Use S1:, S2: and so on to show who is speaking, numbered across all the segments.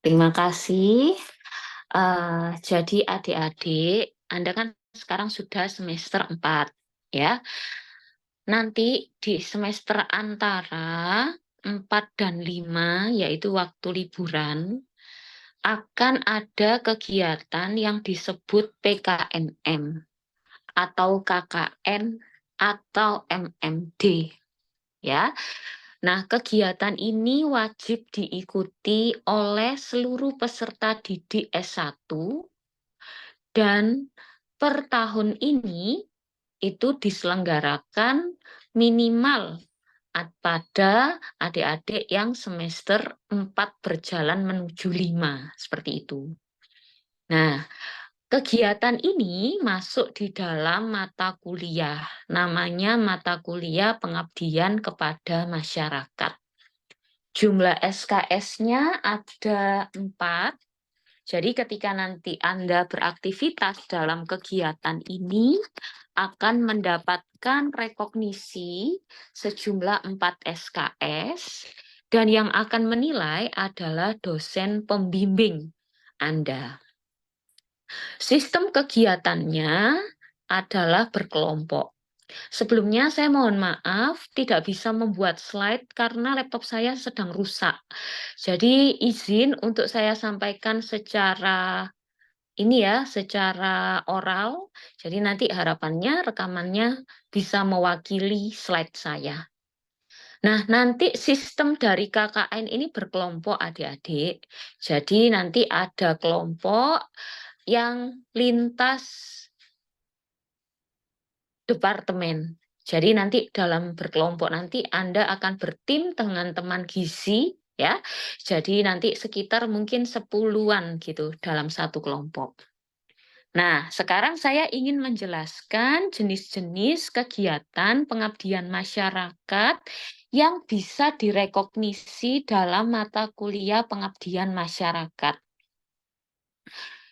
S1: Terima kasih. Jadi adik-adik, Anda kan sekarang sudah semester 4, ya. Nanti di semester antara 4 dan 5, yaitu waktu liburan, akan ada kegiatan yang disebut PKNM atau KKN atau MMD, ya. Nah, kegiatan ini wajib diikuti oleh seluruh peserta didik S1 dan per tahun ini itu diselenggarakan minimal pada adik-adik yang semester 4 berjalan menuju 5, seperti itu. Nah, kegiatan ini masuk di dalam mata kuliah, namanya mata kuliah pengabdian kepada masyarakat. Jumlah SKS-nya ada 4. Jadi ketika nanti Anda beraktivitas dalam kegiatan ini, akan mendapatkan rekognisi sejumlah 4 SKS, dan yang akan menilai adalah dosen pembimbing Anda. Sistem kegiatannya adalah berkelompok. Sebelumnya saya mohon maaf tidak bisa membuat slide karena laptop saya sedang rusak. Jadi izin untuk saya sampaikan secara secara oral. Jadi nanti harapannya rekamannya bisa mewakili slide saya. Nah, nanti sistem dari KKN ini berkelompok adik-adik. Jadi nanti ada kelompok yang lintas departemen. Jadi nanti dalam berkelompok nanti Anda akan bertim dengan teman gizi, ya. Jadi nanti sekitar mungkin 10-an gitu dalam satu kelompok. Nah, sekarang saya ingin menjelaskan jenis-jenis kegiatan pengabdian masyarakat yang bisa direkognisi dalam mata kuliah pengabdian masyarakat.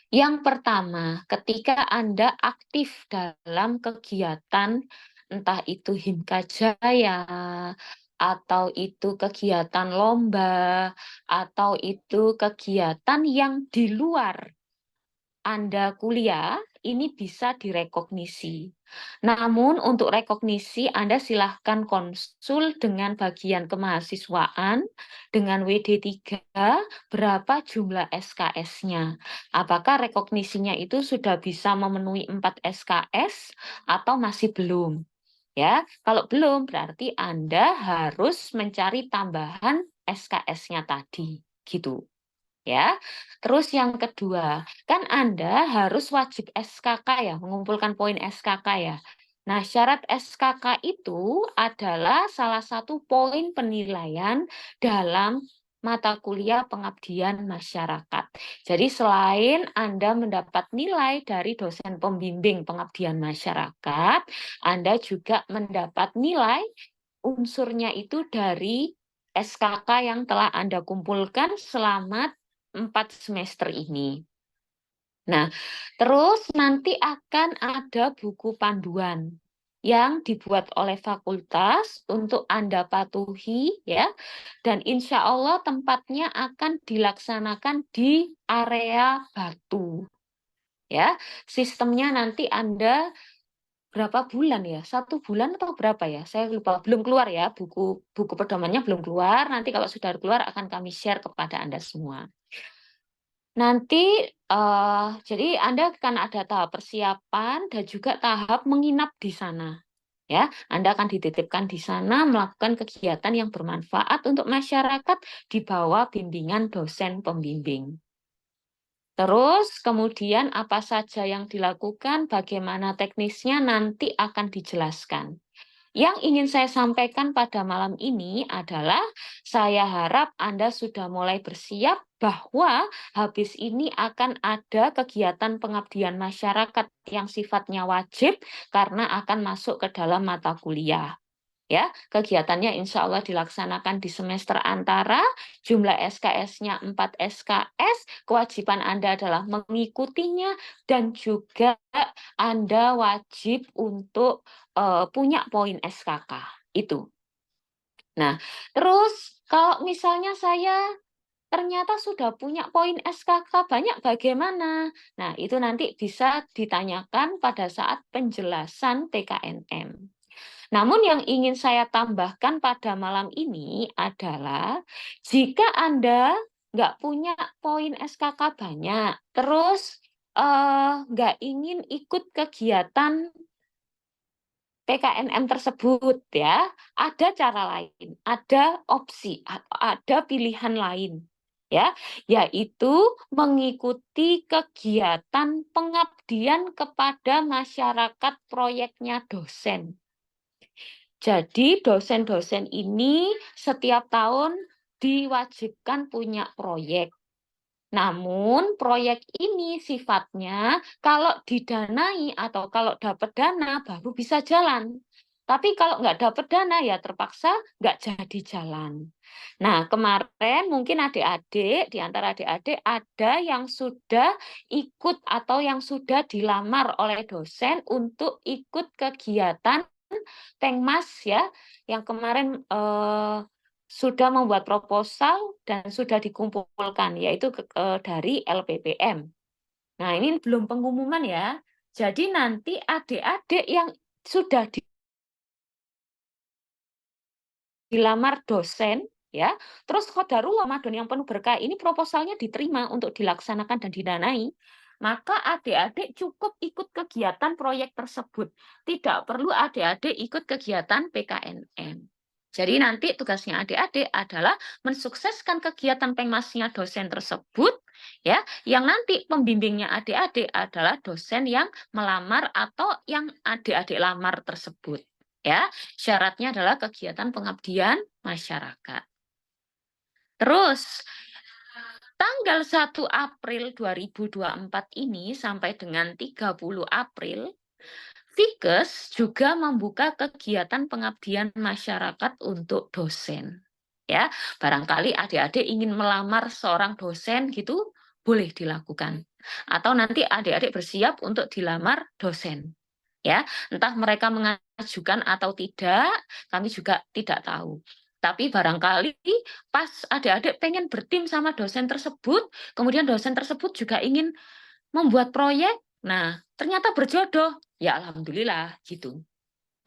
S1: Yang pertama, ketika Anda aktif dalam kegiatan, entah itu Himka Jaya, atau itu kegiatan lomba, atau itu kegiatan yang di luar Anda kuliah, ini bisa direkognisi. Namun untuk rekognisi Anda silahkan konsul dengan bagian kemahasiswaan, dengan WD3, berapa jumlah SKS-nya. Apakah rekognisinya itu sudah bisa memenuhi 4 SKS atau masih belum? Ya, kalau belum berarti Anda harus mencari tambahan SKS-nya tadi, gitu. Ya, terus yang kedua, kan Anda harus wajib SKK ya, mengumpulkan poin SKK ya. Nah, syarat SKK itu adalah salah satu poin penilaian dalam mata kuliah pengabdian masyarakat. Jadi selain Anda mendapat nilai dari dosen pembimbing pengabdian masyarakat, Anda juga mendapat nilai unsurnya itu dari SKK yang telah Anda kumpulkan selama 4 semester ini. Nah, terus nanti akan ada buku panduan yang dibuat oleh fakultas untuk Anda patuhi, ya. Dan insya Allah tempatnya akan dilaksanakan di area Batu. Ya, sistemnya nanti Anda berapa bulan ya? 1 bulan atau berapa ya? Saya lupa. Belum keluar ya, buku pedomannya belum keluar. Nanti kalau sudah keluar akan kami share kepada Anda semua. Nanti jadi Anda akan ada tahap persiapan dan juga tahap menginap di sana. Ya, Anda akan dititipkan di sana melakukan kegiatan yang bermanfaat untuk masyarakat di bawah bimbingan dosen pembimbing. Terus kemudian apa saja yang dilakukan, bagaimana teknisnya nanti akan dijelaskan. Yang ingin saya sampaikan pada malam ini adalah saya harap Anda sudah mulai bersiap bahwa habis ini akan ada kegiatan pengabdian masyarakat yang sifatnya wajib karena akan masuk ke dalam mata kuliah. Ya, kegiatannya insya Allah dilaksanakan di semester antara, jumlah SKS-nya 4 SKS, kewajiban Anda adalah mengikutinya, dan juga Anda wajib untuk punya poin SKK. Itu. Nah, terus kalau misalnya saya ternyata sudah punya poin SKK banyak bagaimana? Nah, itu nanti bisa ditanyakan pada saat penjelasan PKNM. Namun yang ingin saya tambahkan pada malam ini adalah jika Anda nggak punya poin SKK banyak, terus nggak ingin ikut kegiatan PKNM tersebut ya, ada cara lain, ada opsi, ada pilihan lain ya, yaitu mengikuti kegiatan pengabdian kepada masyarakat proyeknya dosen. Jadi dosen-dosen ini setiap tahun diwajibkan punya proyek. Namun proyek ini sifatnya kalau didanai atau kalau dapat dana baru bisa jalan. Tapi kalau nggak dapat dana ya terpaksa nggak jadi jalan. Nah, kemarin mungkin adik-adik, di antara adik-adik ada yang sudah ikut atau yang sudah dilamar oleh dosen untuk ikut kegiatan Pengmas ya, yang kemarin sudah membuat proposal dan sudah dikumpulkan, yaitu dari LPPM. Nah, ini belum pengumuman ya. Jadi nanti adik-adik yang sudah dilamar dosen, ya, terus qadarullah Ramadan yang penuh berkah ini proposalnya diterima untuk dilaksanakan dan didanai, maka adik-adik cukup ikut kegiatan proyek tersebut. Tidak perlu adik-adik ikut kegiatan PKNM. Jadi nanti tugasnya adik-adik adalah mensukseskan kegiatan pengmasnya dosen tersebut, ya, yang nanti pembimbingnya adik-adik adalah dosen yang melamar atau yang adik-adik lamar tersebut. Ya, syaratnya adalah kegiatan pengabdian masyarakat. Terus, tanggal 1 April 2024 ini sampai dengan 30 April, Fikes juga membuka kegiatan pengabdian masyarakat untuk dosen. Ya, barangkali adik-adik ingin melamar seorang dosen gitu, boleh dilakukan. Atau nanti adik-adik bersiap untuk dilamar dosen. Ya, entah mereka mengajukan atau tidak, kami juga tidak tahu. Tapi barangkali pas adik-adik pengen bertim sama dosen tersebut, kemudian dosen tersebut juga ingin membuat proyek, nah ternyata berjodoh, ya alhamdulillah gitu.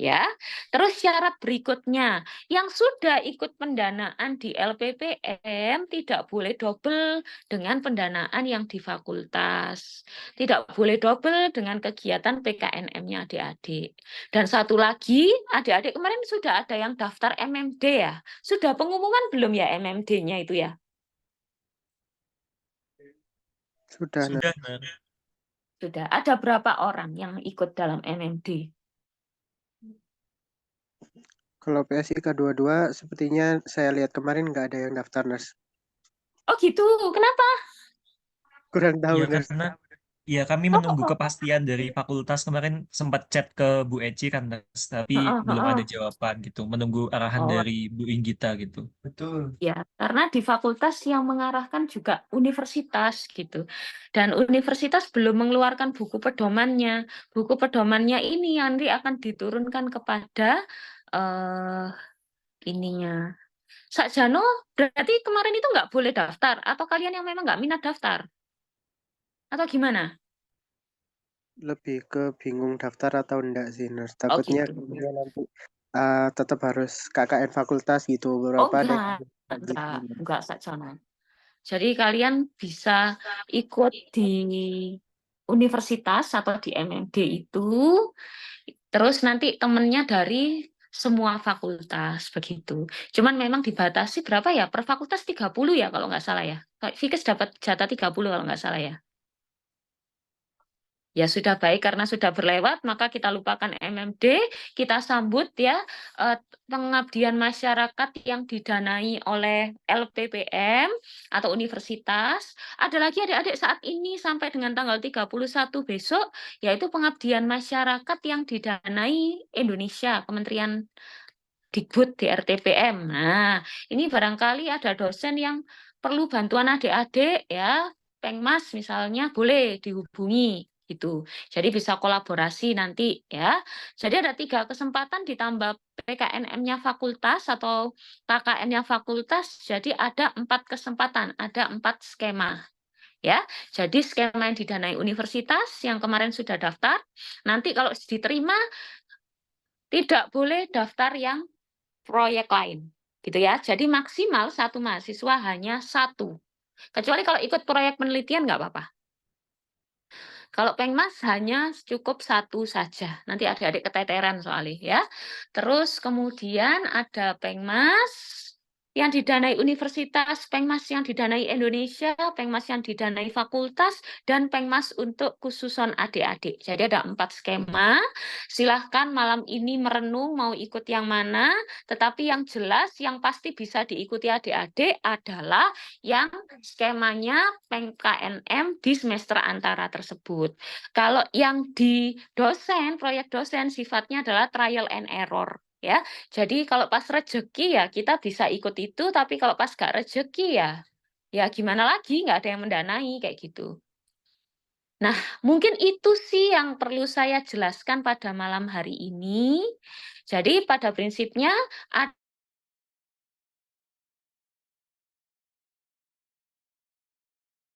S1: Ya, terus syarat berikutnya, yang sudah ikut pendanaan di LPPM tidak boleh double dengan pendanaan yang di fakultas. Tidak boleh double dengan kegiatan PKNM-nya adik-adik. Dan satu lagi, adik-adik kemarin sudah ada yang daftar MMD ya? Sudah pengumuman belum ya MMD-nya itu ya?
S2: Sudah.
S1: Sudah. Ada berapa orang yang ikut dalam MMD?
S2: Kalau PSIK 22 sepertinya saya lihat kemarin nggak ada yang daftar, Nurse.
S1: Oh gitu, kenapa?
S2: Kurang tahu,
S3: Iya,
S2: Nurse.
S3: karena ya kami menunggu kepastian dari fakultas. Kemarin sempat chat ke Bu Eci kan, tapi belum ada jawaban gitu. Menunggu arahan
S1: Oh,
S3: dari Bu Inggita gitu. Betul.
S1: ya, karena di fakultas yang mengarahkan juga universitas gitu. Dan universitas belum mengeluarkan buku pedomannya. Buku pedomannya ini nanti akan diturunkan kepada eh ininya. Sakjano, berarti kemarin itu nggak boleh daftar? Atau kalian yang memang nggak minat daftar? Atau gimana?
S2: Lebih ke bingung daftar atau enggak sih, Nurse.
S1: Oh
S2: Takutnya
S1: gitu.
S2: nanti tetap harus KKN fakultas gitu.
S1: Oh
S2: Beberapa ada yang
S1: enggak Sakjano. Jadi kalian bisa ikut di universitas atau di MMD itu, terus nanti temennya dari semua fakultas begitu. Cuman memang dibatasi berapa ya? Per fakultas 30 ya kalau nggak salah ya. Fikes dapat jatah 30 kalau nggak salah ya. Ya sudah baik karena sudah berlewat, maka kita lupakan MMD, kita sambut ya pengabdian masyarakat yang didanai oleh LPPM atau universitas. Ada lagi adik-adik saat ini sampai dengan tanggal 31 besok, yaitu pengabdian masyarakat yang didanai Indonesia, Kementerian Dikbud DRTPM. Nah, ini barangkali ada dosen yang perlu bantuan adik-adik ya, Pengmas misalnya boleh dihubungi. gitu. Jadi bisa kolaborasi nanti ya. Jadi ada 3 kesempatan ditambah PKNM-nya fakultas atau KKN-nya fakultas, jadi ada 4 kesempatan, ada 4 skema. Ya, jadi skema yang didanai universitas yang kemarin sudah daftar, nanti kalau diterima tidak boleh daftar yang proyek lain, gitu ya. Jadi maksimal satu mahasiswa hanya 1. Kecuali kalau ikut proyek penelitian nggak apa-apa. Kalau Pengmas hanya cukup 1 saja. Nanti adik-adik keteteran soalnya ya. Terus kemudian ada Pengmas yang didanai universitas, Pengmas yang didanai Indonesia, Pengmas yang didanai fakultas, dan Pengmas untuk khususon adik-adik. Jadi ada 4 skema. Silahkan malam ini merenung mau ikut yang mana, tetapi yang jelas yang pasti bisa diikuti adik-adik adalah yang skemanya PKNM di semester antara tersebut. Kalau yang di dosen, proyek dosen sifatnya adalah trial and error. Ya, jadi kalau pas rezeki ya kita bisa ikut itu, tapi kalau pas gak rezeki ya gimana lagi, nggak ada yang mendanai kayak gitu. Nah, mungkin itu sih yang perlu saya jelaskan pada malam hari ini. Jadi pada prinsipnya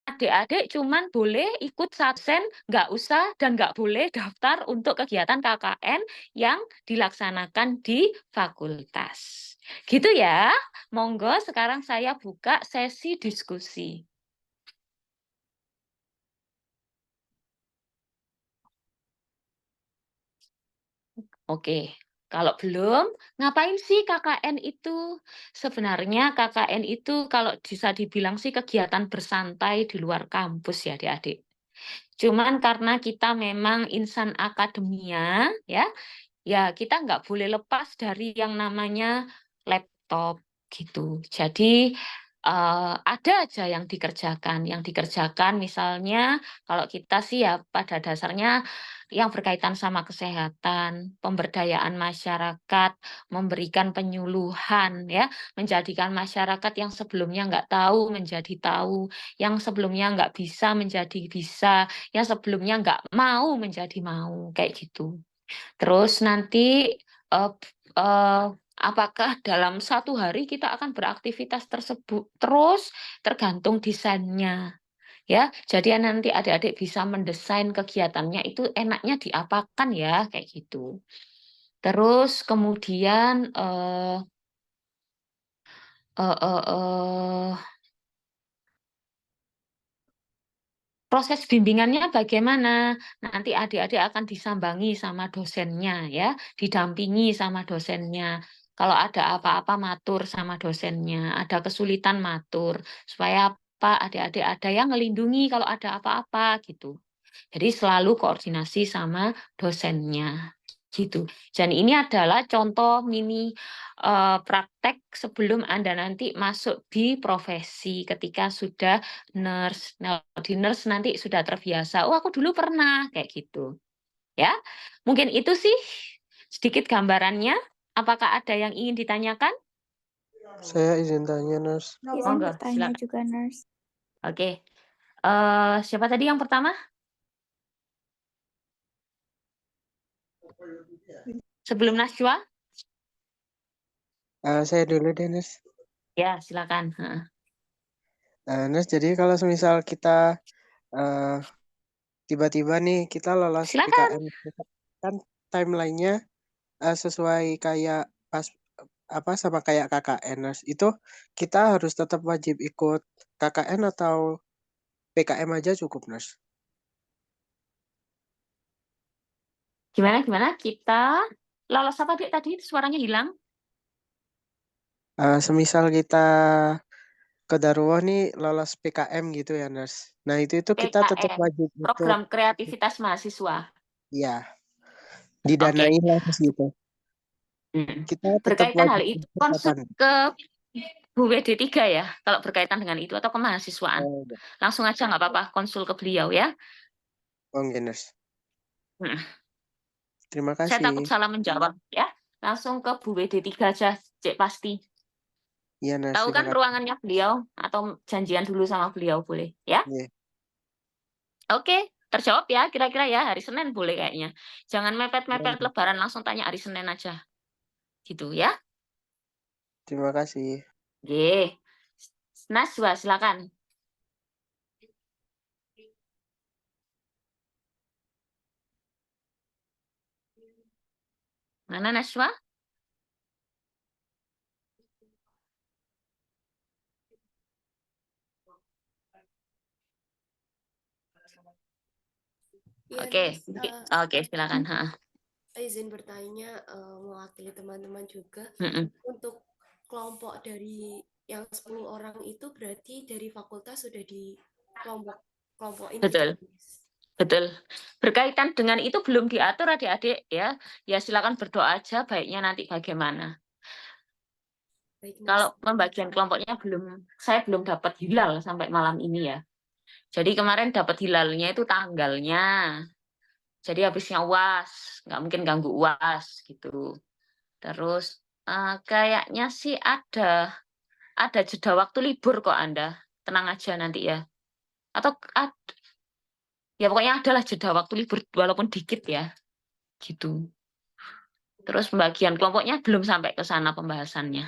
S1: adik-adik cuman boleh ikut satsen, nggak usah dan nggak boleh daftar untuk kegiatan KKN yang dilaksanakan di fakultas. Gitu ya. Monggo sekarang saya buka sesi diskusi. Oke, kalau belum, ngapain sih KKN itu? Sebenarnya KKN itu kalau bisa dibilang sih kegiatan bersantai di luar kampus ya adik-adik. Cuman karena kita memang insan akademia, ya kita nggak boleh lepas dari yang namanya laptop gitu. Jadi ada aja yang dikerjakan. Yang dikerjakan misalnya kalau kita sih ya pada dasarnya yang berkaitan sama kesehatan, pemberdayaan masyarakat, memberikan penyuluhan ya, menjadikan masyarakat yang sebelumnya nggak tahu menjadi tahu, yang sebelumnya nggak bisa menjadi bisa, yang sebelumnya nggak mau menjadi mau, kayak gitu. Terus nanti apakah dalam 1 hari kita akan beraktivitas tersebut terus tergantung desainnya. Ya, jadi nanti adik-adik bisa mendesain kegiatannya itu enaknya diapakan ya, kayak gitu. Terus kemudian proses bimbingannya bagaimana? Nanti adik-adik akan disambangi sama dosennya ya, didampingi sama dosennya. Kalau ada apa-apa matur sama dosennya, ada kesulitan matur supaya apa adik-adik ada yang melindungi kalau ada apa-apa gitu. Jadi selalu koordinasi sama dosennya gitu. Dan ini adalah contoh mini praktek sebelum Anda nanti masuk di profesi ketika sudah nurse. Nah, di nurse nanti sudah terbiasa. Oh, aku dulu pernah kayak gitu. Ya. Mungkin itu sih sedikit gambarannya. Apakah ada yang ingin ditanyakan?
S2: Saya izin tanya, Nurse.
S4: Izin
S1: Monggo,
S4: bertanya
S1: silakan.
S4: juga, Nurse.
S1: Oke. Siapa tadi yang pertama? Sebelum Najwa?
S2: Saya dulu deh, Nurse.
S1: Ya, silakan.
S2: Nurse, jadi kalau semisal kita tiba-tiba nih kita lolos
S1: Silakan.
S2: PKM, kan timelinenya sesuai kayak pas sama kayak KKN, Nurse. Itu kita harus tetap wajib ikut KKN atau PKM aja cukup, Nurse?
S1: Gimana? Kita lolos apa Dik tadi? Suaranya hilang.
S2: Semisal kita ke Darwo nih lolos PKM gitu ya, Nurse. Nah, itu kita tetap
S1: PKM,
S2: wajib ikut,
S1: program kreativitas mahasiswa.
S2: ya,
S1: Oke.
S2: didanai lah gitu. Kita tetap
S1: Berkaitan hal
S2: wajib
S1: itu
S2: ikut
S1: konsul
S2: kapan?
S1: ke Bu WD3 ya, kalau berkaitan dengan itu atau kemahasiswaan.
S2: Oh, ya.
S1: Langsung aja nggak apa-apa konsul ke beliau ya.
S2: Oke, Nurse.
S1: Hmm.
S2: Terima
S1: Saya takut
S2: kasih.
S1: salah menjawab ya. Langsung ke Bu WD3 aja, Cek pasti.
S2: Iya, Nurse.
S1: Tahu
S2: Terima
S1: kan
S2: kasih.
S1: ruangannya beliau atau janjian dulu sama beliau boleh ya?
S2: Iya.
S1: Oke, Terjawab ya, kira-kira ya, hari Senin boleh kayaknya. Jangan mepet-mepet
S2: Ya,
S1: Lebaran, langsung tanya hari Senin aja. Gitu ya.
S2: terima kasih.
S1: Oke. Najwa, silakan. Mana Najwa?
S4: Iya,
S1: Oke,
S4: Ners,
S1: oke, silakan. Ha.
S4: izin bertanya mewakili teman-teman juga
S1: Mm-mm.
S4: untuk kelompok dari yang 10 orang itu berarti dari fakultas sudah di kelompok ini.
S1: Betul. Betul. Berkaitan dengan itu belum diatur adik-adik ya. Ya silakan berdoa aja baiknya nanti bagaimana.
S4: Baik, Ners.
S1: Kalau pembagian kelompoknya saya belum dapat hilal sampai malam ini ya. Jadi kemarin dapat hilalnya itu tanggalnya. Jadi habisnya UAS, nggak mungkin ganggu UAS gitu. Terus kayaknya sih ada jeda waktu libur kok Anda. Tenang aja nanti ya. Atau ya pokoknya adalah jeda waktu libur walaupun dikit ya. Gitu. Terus pembagian kelompoknya belum sampai ke sana pembahasannya.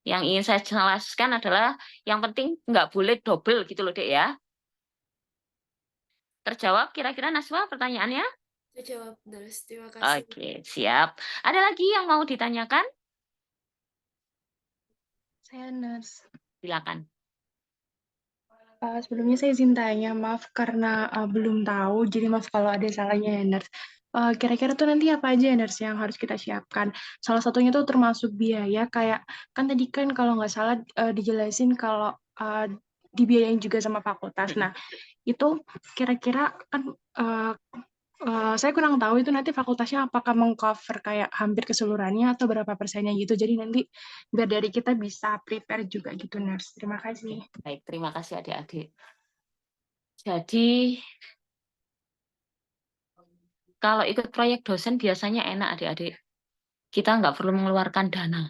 S1: Yang ingin saya jelaskan adalah yang penting nggak boleh double gitu loh Dek ya. Terjawab kira-kira Naswa pertanyaannya?
S4: Terjawab, Ners. Terima kasih.
S1: Oke, siap. Ada lagi yang mau ditanyakan?
S5: Saya Ners.
S1: Silakan.
S5: Sebelumnya saya izin tanya, maaf karena belum tahu, jadi maaf kalau ada salahnya ya Ners. Kira-kira tuh nanti apa aja ya Ners yang harus kita siapkan? Salah satunya tuh termasuk biaya, kayak kan tadi kan kalau nggak salah dijelasin kalau dibiayain juga sama fakultas. Nah, itu kira-kira kan saya kurang tahu itu nanti fakultasnya apakah mengcover kayak hampir keseluruhannya atau berapa persennya gitu. Jadi nanti biar dari kita bisa prepare juga gitu, Ners. Terima kasih.
S1: Baik, terima kasih adik-adik. Jadi kalau ikut proyek dosen biasanya enak adik-adik. Kita nggak perlu mengeluarkan dana.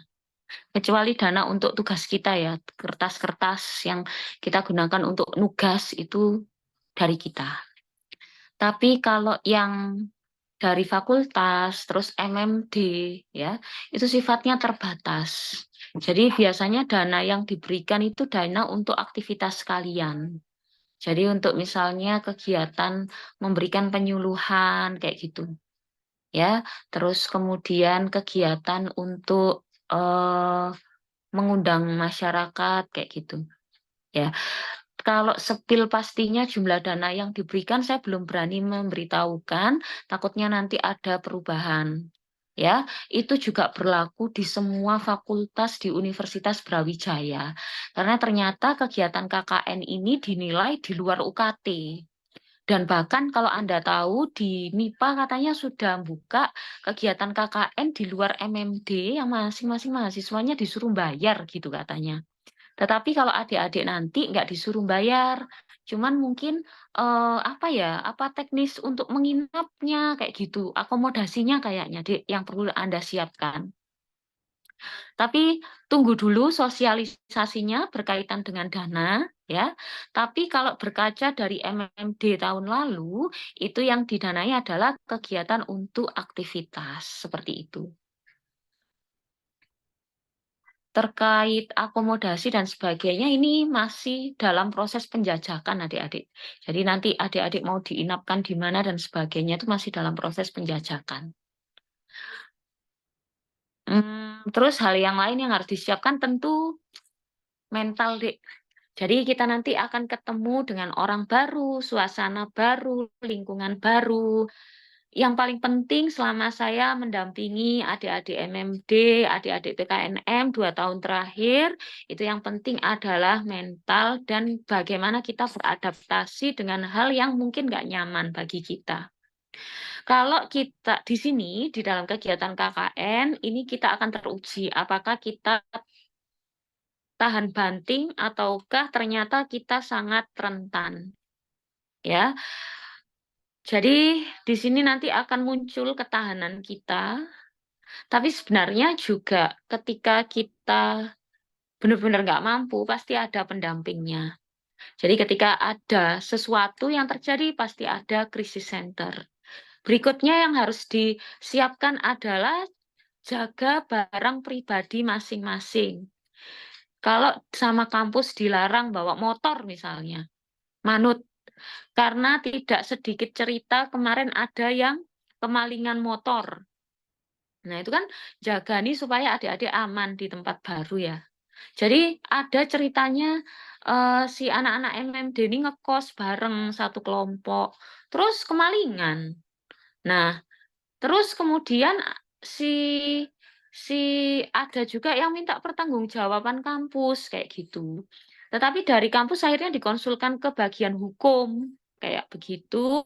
S1: Kecuali dana untuk tugas kita ya, kertas-kertas yang kita gunakan untuk nugas itu dari kita. Tapi kalau yang dari fakultas, terus MMD, ya, itu sifatnya terbatas. Jadi biasanya dana yang diberikan itu dana untuk aktivitas kalian. Jadi untuk misalnya kegiatan memberikan penyuluhan kayak gitu, ya. Terus kemudian kegiatan untuk mengundang masyarakat kayak gitu, ya. Kalau sepil pastinya jumlah dana yang diberikan saya belum berani memberitahukan, takutnya nanti ada perubahan. Ya, itu juga berlaku di semua fakultas di Universitas Brawijaya. Karena ternyata kegiatan KKN ini dinilai di luar UKT. Dan bahkan kalau Anda tahu di MIPA katanya sudah buka kegiatan KKN di luar MMD yang masing-masing mahasiswanya disuruh bayar gitu katanya. Tetapi kalau adik-adik nanti nggak disuruh bayar, cuman mungkin apa teknis untuk menginapnya kayak gitu, akomodasinya kayaknya Dek yang perlu Anda siapkan. Tapi tunggu dulu sosialisasinya berkaitan dengan dana ya. Tapi kalau berkaca dari MMD tahun lalu, itu yang didanai adalah kegiatan untuk aktivitas seperti itu. Terkait akomodasi dan sebagainya ini masih dalam proses penjajakan adik-adik. Jadi nanti adik-adik mau diinapkan di mana dan sebagainya itu masih dalam proses penjajakan. Terus hal yang lain yang harus disiapkan tentu mental, Dek. Jadi kita nanti akan ketemu dengan orang baru, suasana baru, lingkungan baru. Yang paling penting selama saya mendampingi adik-adik MMD, adik-adik PKNM 2 tahun terakhir, itu yang penting adalah mental dan bagaimana kita beradaptasi dengan hal yang mungkin nggak nyaman bagi kita. Kalau kita di sini, di dalam kegiatan KKN, ini kita akan teruji apakah kita tahan banting ataukah ternyata kita sangat rentan. Ya, jadi di sini nanti akan muncul ketahanan kita, tapi sebenarnya juga ketika kita benar-benar nggak mampu, pasti ada pendampingnya. Jadi ketika ada sesuatu yang terjadi, pasti ada krisis center. Berikutnya yang harus disiapkan adalah jaga barang pribadi masing-masing. Kalau sama kampus dilarang bawa motor misalnya, manut. Karena tidak sedikit cerita kemarin ada yang kemalingan motor. Nah, itu kan jaga nih supaya adik-adik aman di tempat baru ya. Jadi ada ceritanya si anak-anak MMD ini ngekos bareng satu kelompok, terus kemalingan. Nah, terus kemudian si si ada juga yang minta pertanggungjawaban kampus kayak gitu. Tetapi dari kampus akhirnya dikonsulkan ke bagian hukum kayak begitu.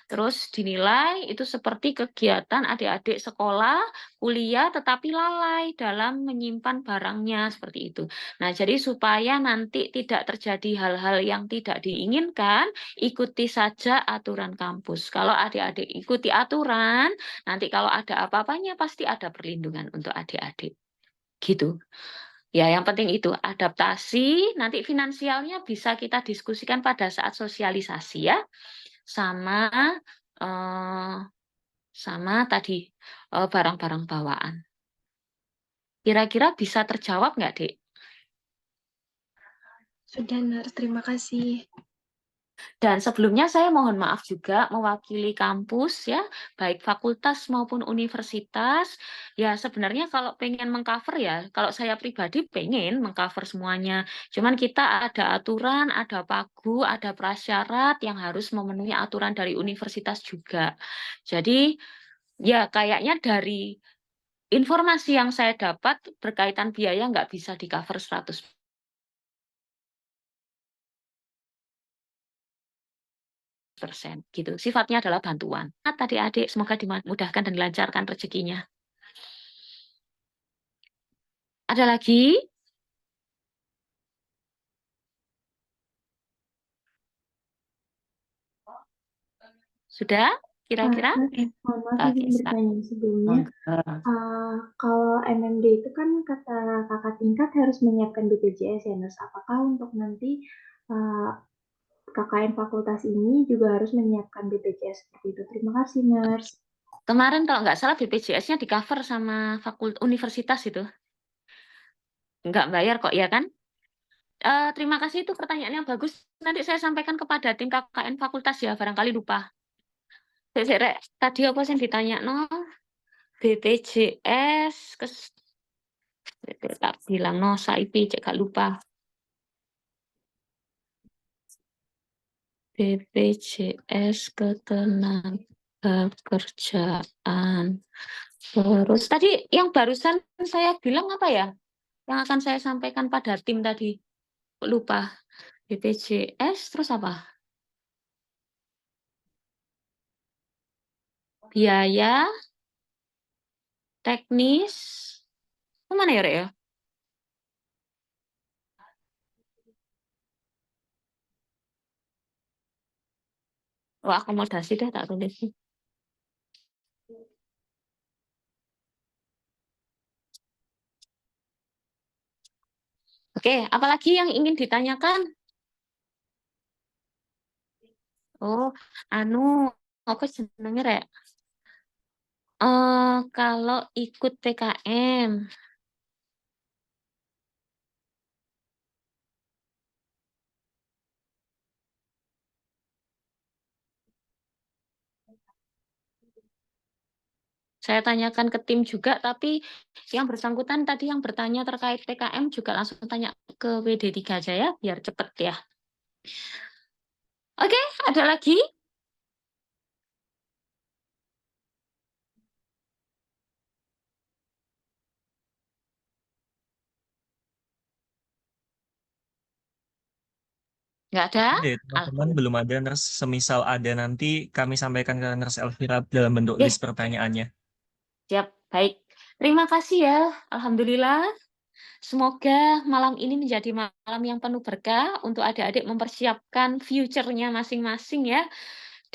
S1: Terus dinilai itu seperti kegiatan adik-adik sekolah, kuliah tetapi lalai dalam menyimpan barangnya seperti itu. Nah, jadi supaya nanti tidak terjadi hal-hal yang tidak diinginkan, ikuti saja aturan kampus. Kalau adik-adik ikuti aturan, nanti kalau ada apa-apanya pasti ada perlindungan untuk adik-adik. Gitu. Ya, yang penting itu adaptasi, nanti finansialnya bisa kita diskusikan pada saat sosialisasi ya. Sama sama tadi barang-barang bawaan. Kira-kira bisa terjawab nggak, Dek?
S5: Sudah, Nurse. Terima kasih.
S1: Dan sebelumnya saya mohon maaf juga mewakili kampus ya, baik fakultas maupun universitas. Ya sebenarnya kalau pengen mengcover ya, kalau saya pribadi pengen mengcover semuanya. Cuman kita ada aturan, ada pagu, ada prasyarat yang harus memenuhi aturan dari universitas juga. Jadi ya kayaknya dari informasi yang saya dapat berkaitan biaya nggak bisa di-cover 100%. Gitu. Sifatnya adalah bantuan. Tadi adik semoga dimudahkan dan dilancarkan rezekinya. Ada lagi? Sudah? Kira-kira?
S6: Mohon maaf
S1: Oke,
S6: izin bertanya sebelumnya. Kalau MMD itu kan kata kakak tingkat harus menyiapkan BPJS ya, Nurse. Apakah untuk nanti KKN fakultas ini juga harus menyiapkan BPJS seperti itu? Terima kasih, Nurse.
S1: Kemarin kalau nggak salah BPJS-nya di-cover sama universitas itu. Nggak bayar kok, ya kan? Terima kasih, itu pertanyaan yang bagus. Nanti saya sampaikan kepada tim KKN fakultas ya, barangkali lupa. Tadi apa sih yang ditanya? No? BPJS, tak bilang no, SAIP, cek gak lupa. BPJS Ketenagakerjaan. Terus tadi yang barusan saya bilang apa ya? Yang akan saya sampaikan pada tim tadi. Lupa. BPJS terus apa? Biaya teknis. Kemana ya, Rek, ya? Oh, akomodasi deh tak tulis. Oke, apalagi yang ingin ditanyakan? Oh, apa jenenge, Rek? Kalau ikut PKM, saya tanyakan ke tim juga, tapi yang bersangkutan tadi yang bertanya terkait PKM juga langsung tanya ke WD3 aja ya, biar cepet ya. Oke, ada lagi? Nggak ada?
S3: Ada ya, teman-teman, belum ada Nurse. Semisal ada nanti kami sampaikan ke Nurse Elvira dalam bentuk
S1: Oke.
S3: list pertanyaannya.
S1: Siap, baik. Terima kasih ya, Alhamdulillah. Semoga malam ini menjadi malam yang penuh berkah untuk adik-adik mempersiapkan future-nya masing-masing ya.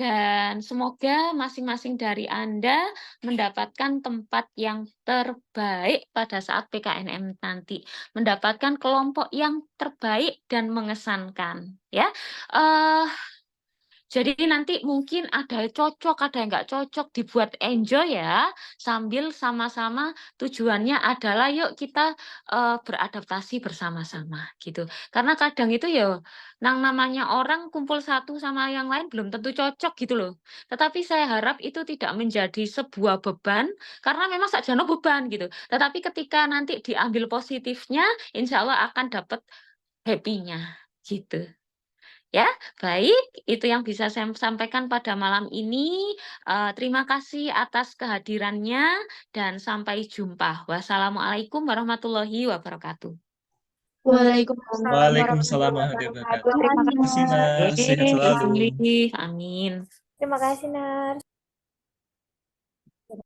S1: Dan semoga masing-masing dari Anda mendapatkan tempat yang terbaik pada saat PKNM nanti, mendapatkan kelompok yang terbaik dan mengesankan, ya. Jadi nanti mungkin ada yang cocok, ada yang nggak cocok, dibuat enjoy ya, sambil sama-sama tujuannya adalah yuk kita beradaptasi bersama-sama gitu. Karena kadang itu ya, namanya orang kumpul satu sama yang lain belum tentu cocok gitu loh. Tetapi saya harap itu tidak menjadi sebuah beban, karena memang sakjana beban gitu. Tetapi ketika nanti diambil positifnya, insya Allah akan dapat happy-nya gitu. Ya, baik, itu yang bisa saya sampaikan pada malam ini. Terima kasih atas kehadirannya dan sampai jumpa. Wassalamualaikum warahmatullahi wabarakatuh.
S6: Waalaikumsalam
S3: Waalaikumsalam
S6: warahmatullahi
S3: warahmatullahi
S6: wabarakatuh.
S3: wabarakatuh.
S6: Terima kasih,
S3: Terima kasih, Nas.
S6: Nars.
S3: Sehat selalu.
S1: Amin.
S6: Terima kasih, Nars.